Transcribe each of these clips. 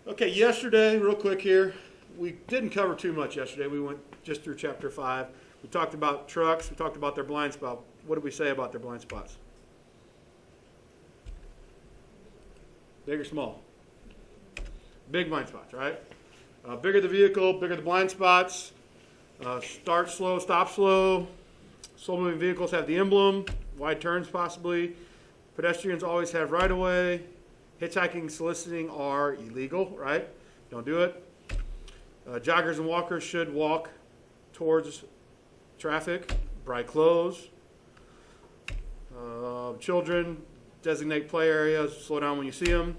Okay, yesterday, real quick here, we didn't cover too much yesterday. We went just through chapter 5. We talked about trucks. We talked about their blind spot. What did we say about their blind spots? Big or small? Big blind spots, right? Bigger the vehicle, bigger the blind spots. Start slow, stop slow. Slow-moving vehicles have the emblem. Wide turns, possibly. Pedestrians always have right-of-way. Hitchhiking, soliciting are illegal, right? Don't do it. Joggers and walkers should walk towards traffic. Bright clothes. Children, designate play areas. Slow down when you see them.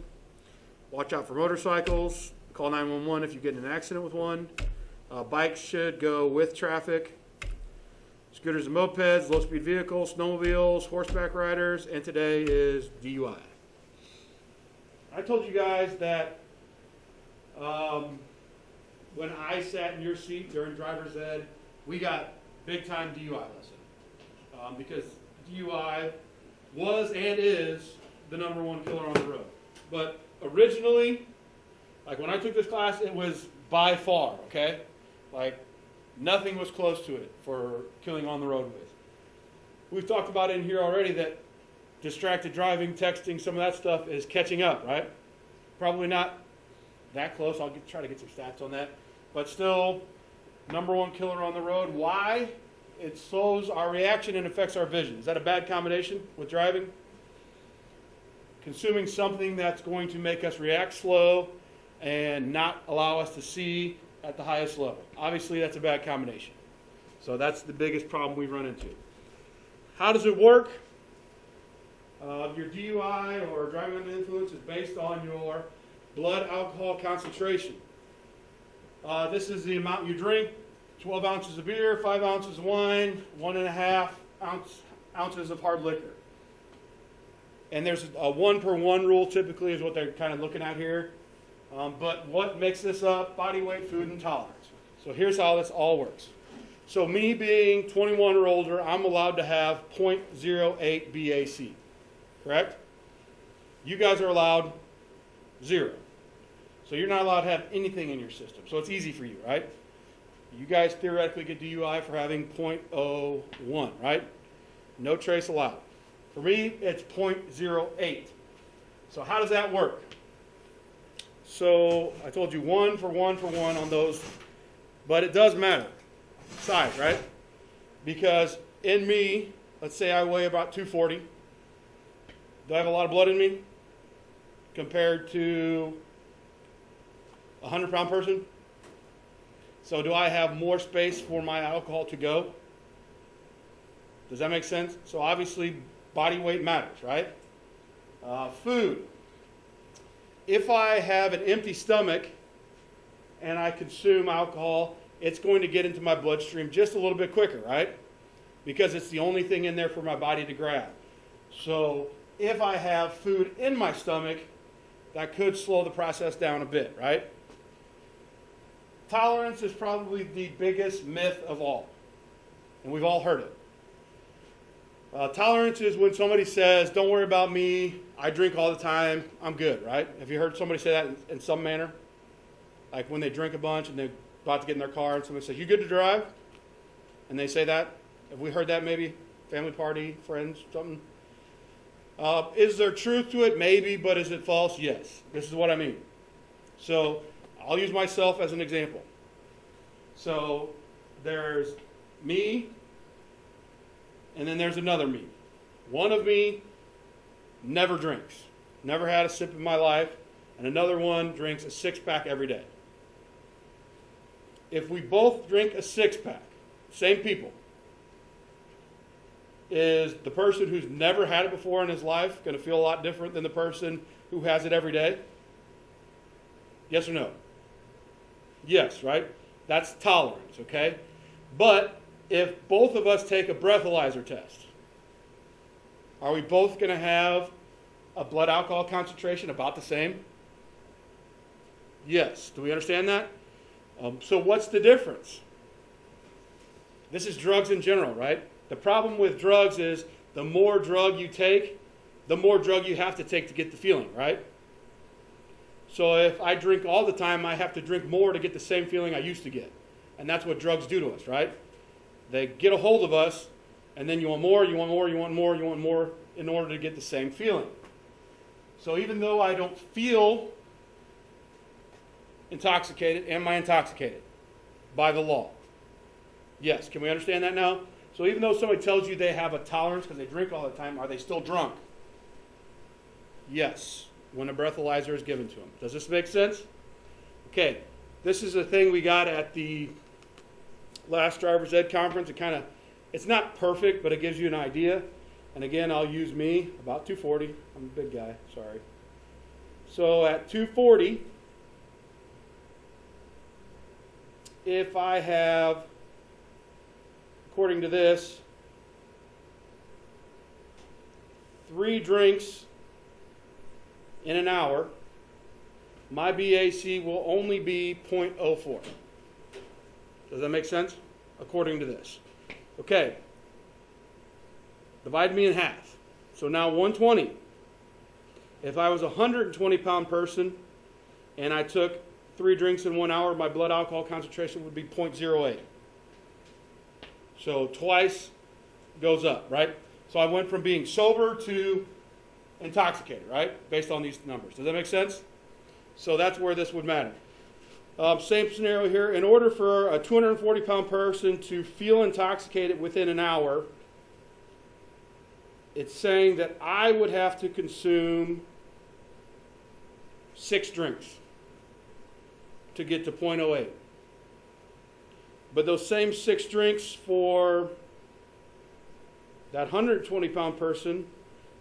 Watch out for motorcycles. Call 911 if you get in an accident with one. Bikes should go with traffic. Scooters and mopeds, low-speed vehicles, snowmobiles, horseback riders, and today is DUI. I told you guys that when I sat in your seat during driver's ed, we got big-time DUI lesson because DUI was and is the #1 killer on the road. But originally, like when I took this class, it was by far, okay? Like nothing was close to it for killing on the roadways. We've talked about in here already that distracted driving, texting, some of that stuff is catching up, right? Probably not that close. I'll try to get some stats on that. But still, #1 killer on the road. Why? It slows our reaction and affects our vision. Is that a bad combination with driving? Consuming something that's going to make us react slow and not allow us to see at the highest level. Obviously, that's a bad combination. So that's the biggest problem we run into. How does it work? Your DUI or driving under the influence is based on your blood alcohol concentration. This is the amount you drink: 12 ounces of beer, 5 ounces of wine, 1.5 ounces of hard liquor. And there's a 1-per-1 rule typically is what they're kind of looking at here. But what makes this up? Body weight, food, and tolerance. So here's how this all works. So me being 21 or older, I'm allowed to have 0.08 BAC. Correct? You guys are allowed 0. So you're not allowed to have anything in your system. So it's easy for you, right? You guys theoretically get DUI for having 0.01, right? No trace allowed. For me, it's 0.08. So how does that work? So I told you 1 for 1 for 1 on those, but it does matter, size, right? Because in me, let's say I weigh about 240. Do I have a lot of blood in me compared to a 100-pound person? So do I have more space for my alcohol to go? Does that make sense? So obviously body weight matters, right? Food. If I have an empty stomach and I consume alcohol, it's going to get into my bloodstream just a little bit quicker, right? Because it's the only thing in there for my body to grab. So if I have food in my stomach, that could slow the process down a bit, right? Tolerance is probably the biggest myth of all, and we've all heard it. Tolerance is when somebody says, don't worry about me, I drink all the time, I'm good, right? Have you heard somebody say that in some manner? Like when they drink a bunch and they're about to get in their car and somebody says, you good to drive? And they say that? Have we heard that maybe? Family party, friends, something? Is there truth to it? Maybe, but is it false? Yes. This is what I mean. So I'll use myself as an example. So there's me, and then there's another me. One of me never drinks, never had a sip in my life, and another one drinks a 6-pack every day. If we both drink a 6-pack, same people, is the person who's never had it before in his life going to feel a lot different than the person who has it every day? Yes or no? Yes, right? That's tolerance, okay? But if both of us take a breathalyzer test, are we both going to have a blood alcohol concentration about the same? Yes. Do we understand that? So what's the difference? This is drugs in general, right? The problem with drugs is the more drug you take, the more drug you have to take to get the feeling, right? So if I drink all the time, I have to drink more to get the same feeling I used to get. And that's what drugs do to us, right? They get a hold of us, and then you want more, you want more, you want more, you want more in order to get the same feeling. So even though I don't feel intoxicated, am I intoxicated by the law? Yes. Can we understand that now? So even though somebody tells you they have a tolerance because they drink all the time, are they still drunk? Yes, when a breathalyzer is given to them. Does this make sense? Okay, this is a thing we got at the last Driver's Ed conference. It's not perfect, but it gives you an idea. And again, I'll use me, about 240. I'm a big guy, sorry. So at 240, if I have, according to this, 3 drinks in an hour, my BAC will only be 0.04. Does that make sense? According to this. Okay. Divide me in half. So now 120. If I was a 120-pound person and I took 3 drinks in 1 hour, my blood alcohol concentration would be 0.08. So twice goes up, right? So I went from being sober to intoxicated, right? Based on these numbers. Does that make sense? So that's where this would matter. Same scenario here. In order for a 240-pound person to feel intoxicated within an hour, it's saying that I would have to consume 6 drinks to get to 0.08. But those same 6 drinks for that 120-pound person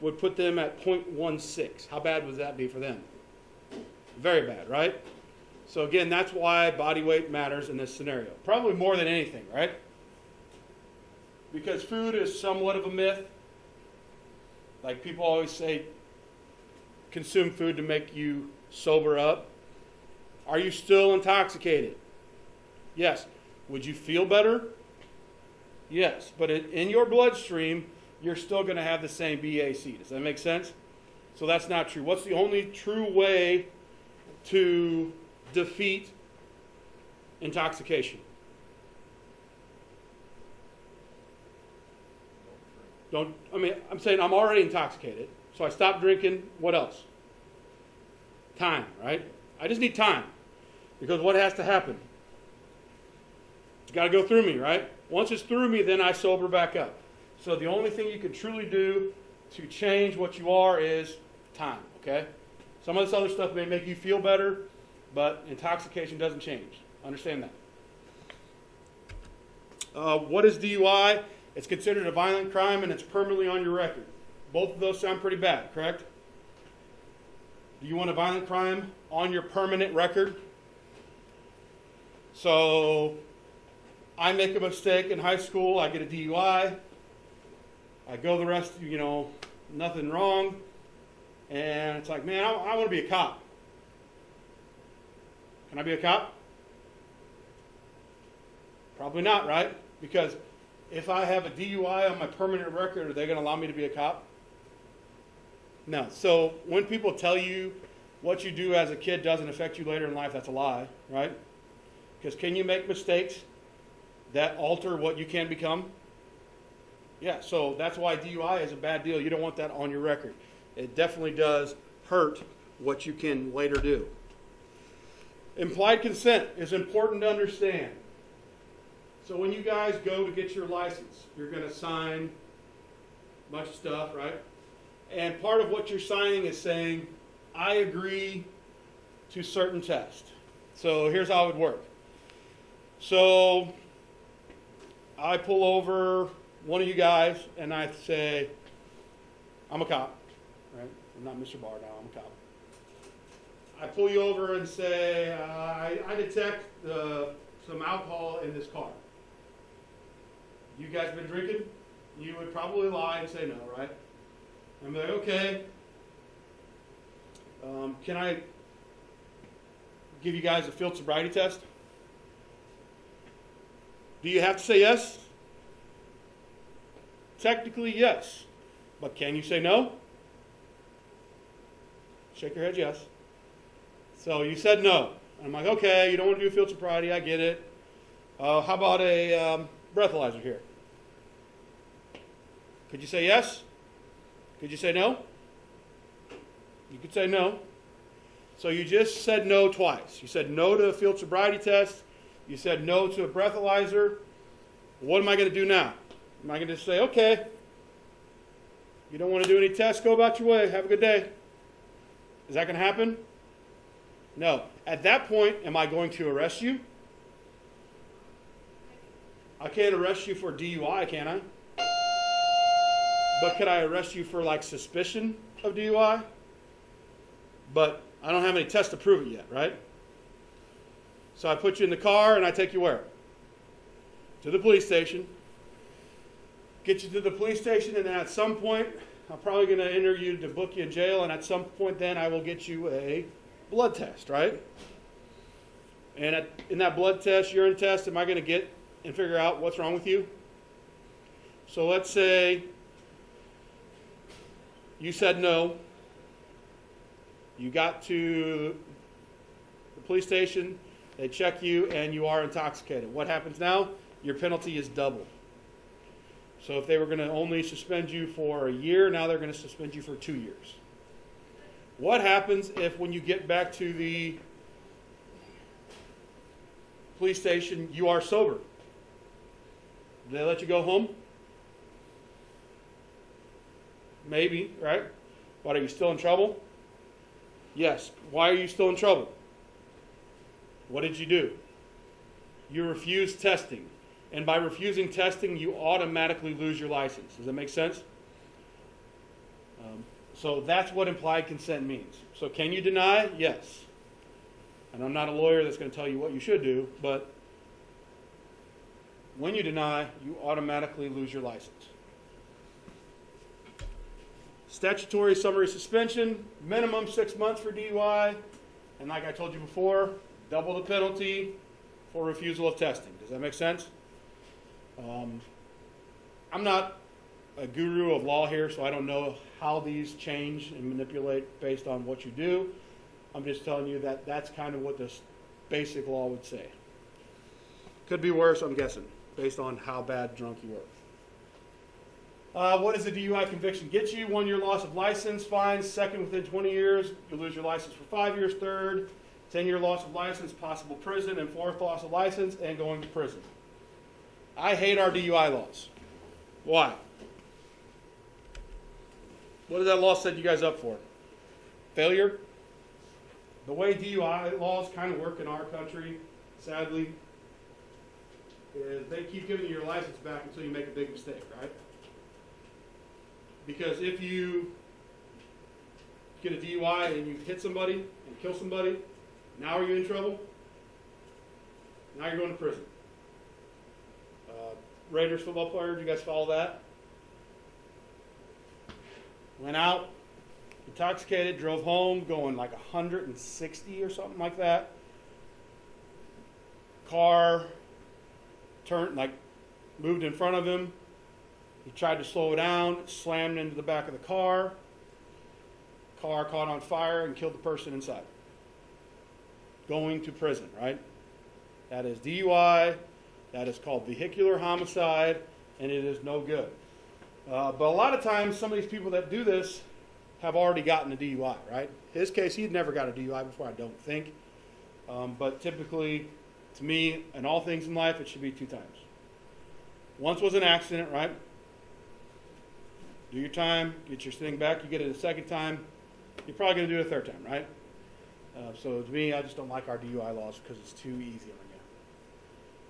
would put them at 0.16. How bad would that be for them? Very bad, right? So again, that's why body weight matters in this scenario. Probably more than anything, right? Because food is somewhat of a myth. Like people always say, consume food to make you sober up. Are you still intoxicated? Yes. Would you feel better? Yes. But in your bloodstream, you're still going to have the same BAC. Does that make sense? So that's not true. What's the only true way to defeat intoxication? I'm saying I'm already intoxicated, so I stop drinking. What else? Time, right? I just need time. Because what has to happen? It's got to go through me, right? Once it's through me, then I sober back up. So the only thing you can truly do to change what you are is time, okay? Some of this other stuff may make you feel better, but intoxication doesn't change. Understand that. What is DUI? It's considered a violent crime and it's permanently on your record. Both of those sound pretty bad, correct? Do you want a violent crime on your permanent record? So I make a mistake in high school, I get a DUI, I go the rest, nothing wrong, and it's like, man, I want to be a cop. Can I be a cop? Probably not, right? Because if I have a DUI on my permanent record, are they going to allow me to be a cop? No. So when people tell you what you do as a kid doesn't affect you later in life, that's a lie, right? Because can you make mistakes that alter what you can become? Yeah, so that's why DUI is a bad deal. You don't want that on your record. It definitely does hurt what you can later do. Implied consent is important to understand. So when you guys go to get your license, you're going to sign a bunch of stuff, right? And part of what you're signing is saying, I agree to certain tests. So here's how it would work. So I pull over one of you guys and I say, I'm a cop, right? I'm not Mr. Barr now, I'm a cop. I pull you over and say, I detect some alcohol in this car. You guys been drinking? You would probably lie and say no, right? I'm like, okay. Can I give you guys a field sobriety test? Do you have to say yes? Technically, yes. But can you say no? Shake your head, yes. So you said no. I'm like, okay, you don't want to do field sobriety, I get it. How about a breathalyzer here? Could you say yes? Could you say no? You could say no. So you just said no twice. You said no to a field sobriety test. You said no to a breathalyzer. What am I going to do now? Am I going to just say, okay, you don't want to do any tests, go about your way, have a good day? Is that going to happen? No. At that point, am I going to arrest you? I can't arrest you for DUI, can I? But could I arrest you for like suspicion of DUI? But I don't have any tests to prove it yet, right? So I put you in the car and I take you where? To the police station. Get you to the police station, and then at some point, I'm probably going to enter you to book you in jail, and at some point then I will get you a blood test, right? And in that blood test, urine test, am I going to get and figure out what's wrong with you? So let's say you said no. You got to the police station, they check you, and you are intoxicated. What happens now? Your penalty is doubled. So if they were going to only suspend you for a year, now they're going to suspend you for 2 years. What happens if when you get back to the police station, you are sober? Do they let you go home? Maybe, right? But are you still in trouble? Yes. Why are you still in trouble? What did you do? You refused testing. And by refusing testing, you automatically lose your license. Does that make sense? So that's what implied consent means. So can you deny? Yes. And I'm not a lawyer that's going to tell you what you should do, but when you deny, you automatically lose your license. Statutory summary suspension, minimum 6 months for DUI, and like I told you before, double the penalty for refusal of testing. Does that make sense? I'm not a guru of law here, so I don't know how these change and manipulate based on what you do. I'm just telling you that that's kind of what this basic law would say. Could be worse, I'm guessing, based on how bad drunk you were. What does a DUI conviction get you? 1 year loss of license, fines. Second, within 20 years, you lose your license for 5 years. Third, 10-year loss of license, possible prison. And fourth, loss of license and going to prison. I hate our DUI laws. Why? What does that law set you guys up for? Failure? The way DUI laws kind of work in our country, sadly, is they keep giving you your license back until you make a big mistake, right? Because if you get a DUI and you hit somebody and kill somebody, now are you in trouble? Now you're going to prison. Raiders football player, did you guys follow that? Went out, intoxicated, drove home, going like 160 or something like that. Car turned, like, moved in front of him. He tried to slow down, slammed into the back of the car. Car caught on fire and killed the person inside. Going to prison, right? That is DUI. That is called vehicular homicide, and it is no good. But a lot of times, some of these people that do this have already gotten a DUI, right? In his case, he'd never got a DUI before, I don't think. But typically, to me, in all things in life, it should be 2 times. Once was an accident, right? Do your time, get your thing back. You get it a second time, you're probably going to do it a third time, right? So to me, I just don't like our DUI laws because it's too easy on you.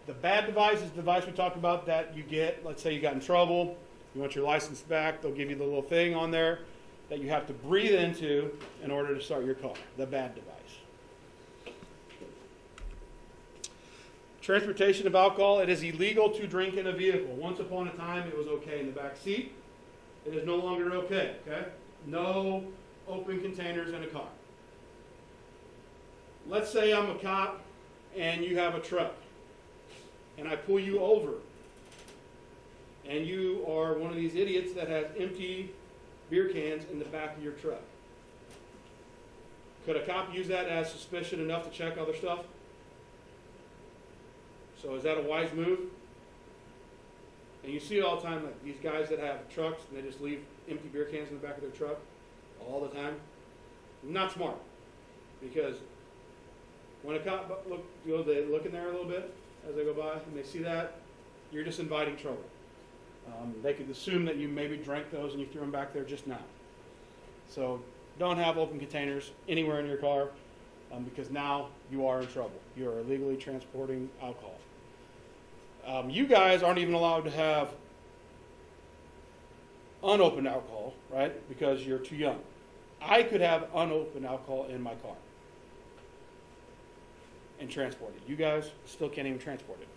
The bad device is the device we talked about that you get. Let's say you got in trouble. You want your license back. They'll give you the little thing on there that you have to breathe into in order to start your car. The bad device. Transportation of alcohol. It is illegal to drink in a vehicle. Once upon a time, it was okay in the back seat. It is no longer okay. No open containers in a car. Let's say I'm a cop and you have a truck. And I pull you over, and you are one of these idiots that has empty beer cans in the back of your truck. Could a cop use that as suspicion enough to check other stuff? So is that a wise move? And you see it all the time, like these guys that have trucks and they just leave empty beer cans in the back of their truck all the time. Not smart, because when a cop they look in there a little bit as they go by and they see that, you're just inviting trouble. They could assume that you maybe drank those and you threw them back there just now. So don't have open containers anywhere in your car, because now you are in trouble. You are illegally transporting alcohol. You guys aren't even allowed to have unopened alcohol, right? Because you're too young. I could have unopened alcohol in my car and transport it. You guys still can't even transport it.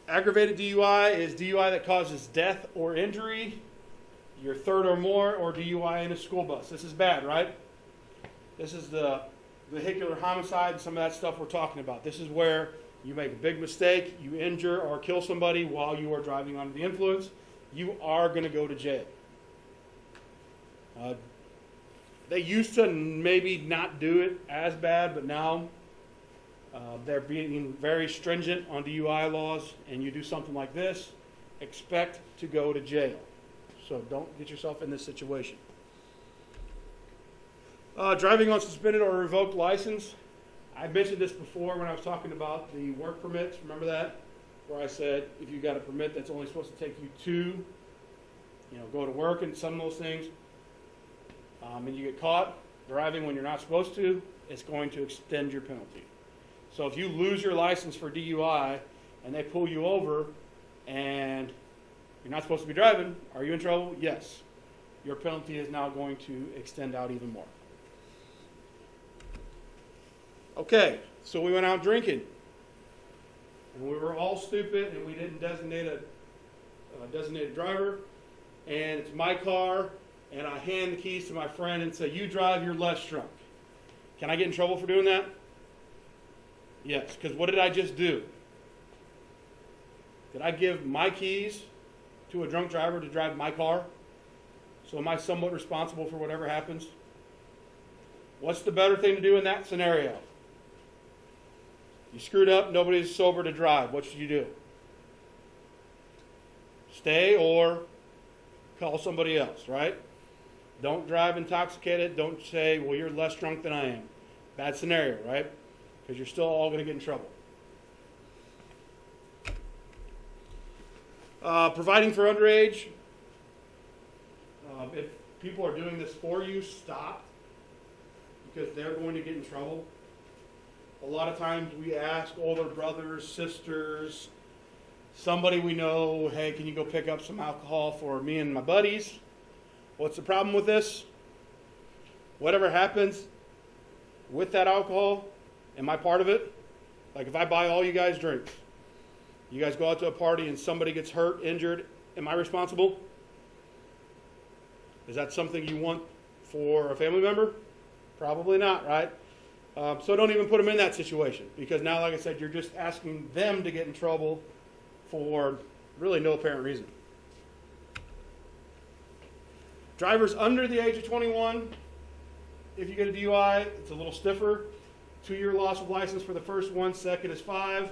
Aggravated DUI is DUI that causes death or injury. Your third or more, or DUI in a school bus. This is bad, right? This is the vehicular homicide and some of that stuff we're talking about. This is where you make a big mistake, you injure or kill somebody while you are driving under the influence. You are going to go to jail. They used to maybe not do it as bad, but now they're being very stringent on DUI laws, and you do something like this, expect to go to jail. So don't get yourself in this situation. Driving on suspended or revoked license. I mentioned this before when I was talking about the work permits. Remember that? Where I said if you got a permit that's only supposed to take you to, go to work and some of those things, and you get caught driving when you're not supposed to, it's going to extend your penalty. So if you lose your license for DUI and they pull you over and you're not supposed to be driving, are you in trouble? Yes. Your penalty is now going to extend out even more. Okay, so we went out drinking. And we were all stupid and we didn't designate a designated driver. And it's my car, and I hand the keys to my friend and say, you drive, you're less drunk. Can I get in trouble for doing that? Yes, because what did I just do? Did I give my keys to a drunk driver to drive my car? So am I somewhat responsible for whatever happens? What's the better thing to do in that scenario? You screwed up, nobody's sober to drive. What should you do? Stay or call somebody else, right? Don't drive intoxicated. Don't say, well, you're less drunk than I am. Bad scenario, right? Because you're still all going to get in trouble. Providing for underage. If people are doing this for you, stop, because they're going to get in trouble. A lot of times we ask older brothers, sisters, somebody we know, hey, can you go pick up some alcohol for me and my buddies? What's the problem with this? Whatever happens with that alcohol, am I part of it? Like if I buy all you guys drinks, you guys go out to a party and somebody gets hurt, injured, am I responsible? Is that something you want for a family member? Probably not, right? So don't even put them in that situation, because now, like I said, you're just asking them to get in trouble for really no apparent reason. Drivers under the age of 21, if you get a DUI, it's a little stiffer. 2-year loss of license for the first one, second is 5,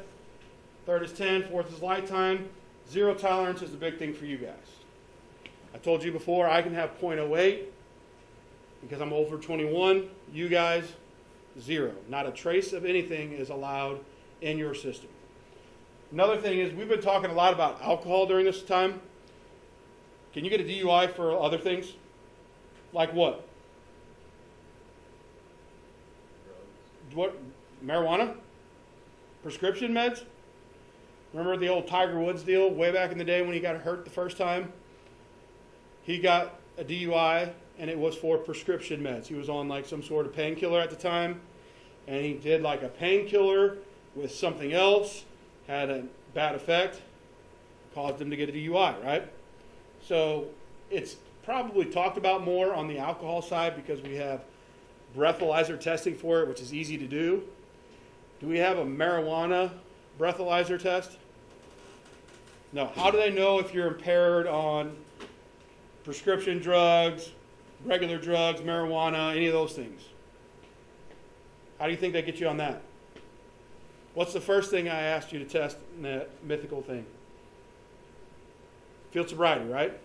third is 10, fourth is lifetime. 0 tolerance is the big thing for you guys. I told you before, I can have .08 because I'm over 21. You guys, 0. Not a trace of anything is allowed in your system. Another thing is, we've been talking a lot about alcohol during this time. Can you get a DUI for other things? Like what? What? Marijuana? Prescription meds? Remember the old Tiger Woods deal way back in the day when he got hurt the first time? He got a DUI, and it was for prescription meds. He was on like some sort of painkiller at the time, and he did like a painkiller with something else, had a bad effect, caused him to get a DUI, right? So it's probably talked about more on the alcohol side because we have breathalyzer testing for it, which is easy to do. Do we have a marijuana breathalyzer test? No. How do they know if you're impaired on prescription drugs, regular drugs, marijuana, any of those things. How do you think they get you on that? What's the first thing I asked you to test in that mythical thing? Field sobriety, right?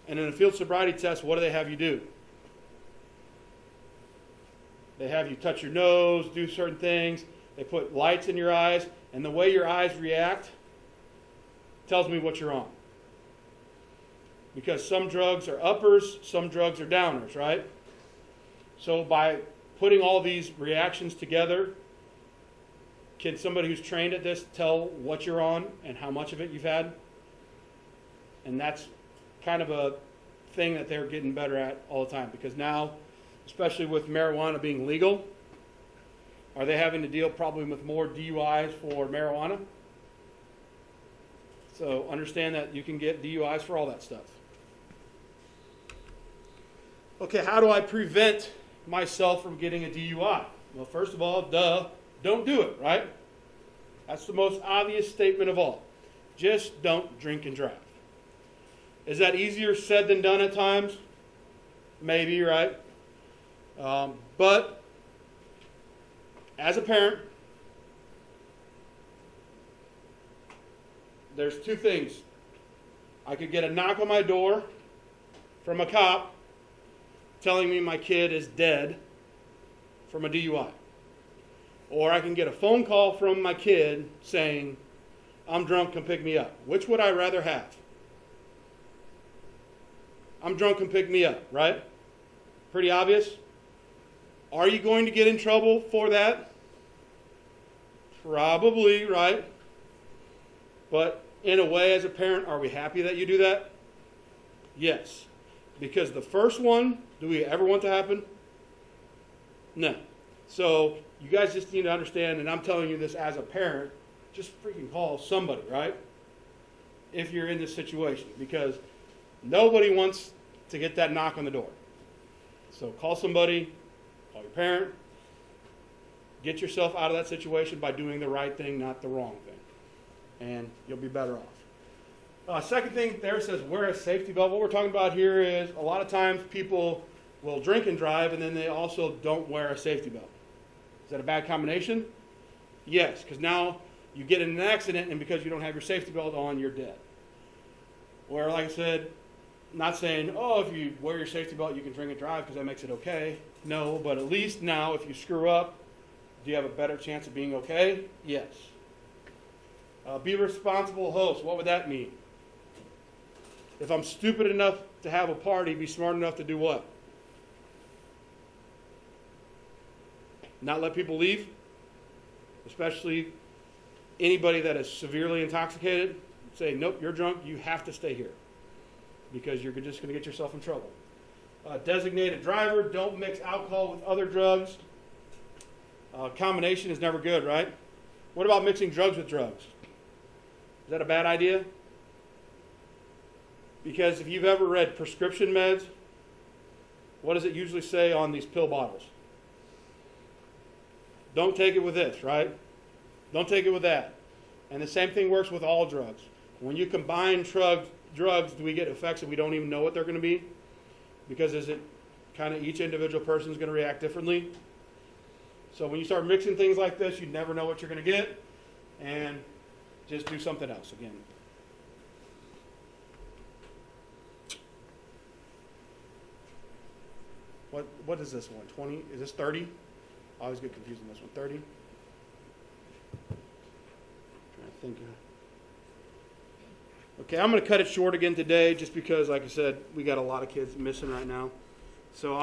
And in a field sobriety test, what do they have you do? They have you touch your nose, do certain things. They put lights in your eyes, and the way your eyes react tells me what you're on. Because some drugs are uppers, some drugs are downers, right? So by putting all these reactions together, can somebody who's trained at this tell what you're on and how much of it you've had? And that's kind of a thing that they're getting better at all the time, because now, especially with marijuana being legal, are they having to deal probably with more DUIs for marijuana? So understand that you can get DUIs for all that stuff. Okay, how do I prevent myself from getting a DUI? Well, first of all, don't do it, right? That's the most obvious statement of all. Just don't drink and drive. Is that easier said than done at times? Maybe, right? But as a parent, there's two things. I could get a knock on my door from a cop telling me my kid is dead from a DUI. Or I can get a phone call from my kid saying, I'm drunk, come pick me up. Which would I rather have? I'm drunk, come pick me up, right? Pretty obvious. Are you going to get in trouble for that? Probably, right? But in a way, as a parent, are we happy that you do that? Yes. Because the first one, do we ever want to happen? No. So you guys just need to understand, and I'm telling you this as a parent, just freaking call somebody, right? If you're in this situation, because nobody wants to get that knock on the door. So call somebody, call your parent, get yourself out of that situation by doing the right thing, not the wrong thing, and you'll be better off. Second thing there says wear a safety belt. What we're talking about here is a lot of times people will drink and drive, and then they also don't wear a safety belt. Is that a bad combination? Yes, because now you get in an accident, and because you don't have your safety belt on, you're dead. Or like I said, not saying, oh, if you wear your safety belt, you can drink and drive because that makes it okay. No, but at least now if you screw up, do you have a better chance of being okay? Yes. Be a responsible host. What would that mean? If I'm stupid enough to have a party, be smart enough to do what? Not let people leave, especially anybody that is severely intoxicated. Say, nope, you're drunk, you have to stay here because you're just going to get yourself in trouble. Designate a driver. Don't mix alcohol with other drugs. Combination is never good, right? What about mixing drugs with drugs? Is that a bad idea? Because if you've ever read prescription meds, what does it usually say on these pill bottles? Don't take it with this, right? Don't take it with that. And the same thing works with all drugs. When you combine drugs, do we get effects that we don't even know what they're going to be? Because is it kind of each individual person is going to react differently? So when you start mixing things like this, you never know what you're going to get, and just do something else again. What is this one? 20? Is this 30? I always get confused on this one. 30? Trying to think. Okay, I'm going to cut it short again today just because, like I said, we got a lot of kids missing right now. So